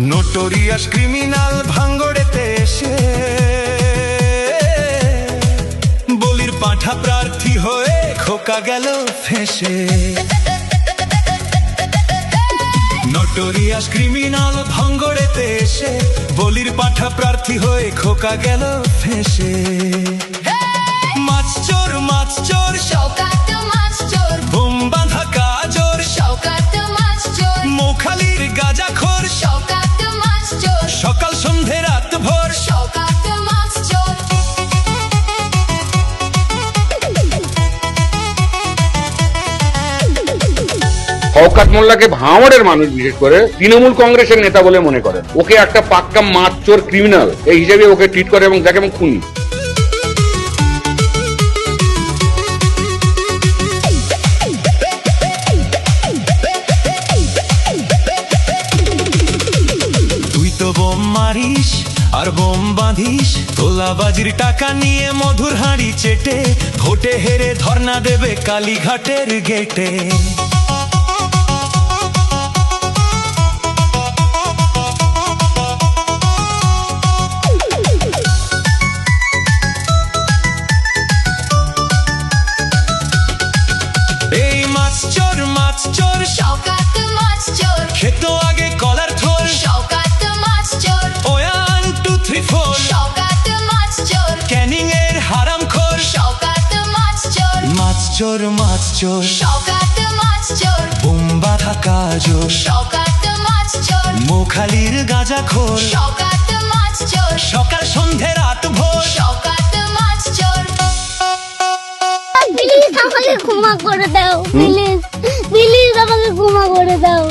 Notorious criminal ভাঙ্গড়েতে এসে বলির পাঁঠা প্রার্থী হয়ে খোকা গেল ফেঁসে। নোটোরিয়াস ক্রিমিনাল ভাঙ্গড়েতে এসে বলির পাঁঠা প্রার্থী হয়ে খোকা গেল ফেঁসে। মাছ চোর শওকাত মাছ চোর, বোম বাঁধা কাজর শওকাত মাছ চোর, মৌখালির গাঁজাখোর শওকাত মাছ চোর, সকাল সন্ধে রাত ভোর শওকাত মাছ চোর। শওকত মোল্লাকে ভাঙড়ের মানুষ বিশেষ করে তৃণমূল কংগ্রেসের নেতা বলে মনে করেন। ওকে একটা পাক্কা মাছ চোর ক্রিমিনাল এই হিসেবে ওকে ট্রিট করে এবং দেখে এবং খুনি। তুই তো বোম মারিস আর বোম বাঁধিস, তোলাবাজির টাকা নিয়ে মধুর হাঁড়ি চেটে ভোটে হেরে ধর্ণা দেবে কালীঘাটের গেটে। এই মাছ চোর শওকাত মাছ চোর, খেতো আগে কলার থোর, শওকাত মাছ চোর, 1 2 3 4 শওকাত মাছ চোর, ক্যানিং এর হারামখোর। শওকাত মাছ চোর, মাছ চোর শওকাত মাছ চোর, বোম বাঁধা কাজর শওকাত মাছ চোর, মৌখালির গাঁজাখোর শওকাত মাছ চোর, সকাল সন্ধে রাত ভোর শওকাত মাছ চোর। প্লিজ আমাকে ক্ষমা করে দাও, প্লিজ প্লিজ আমাকে ক্ষমা করে দাও।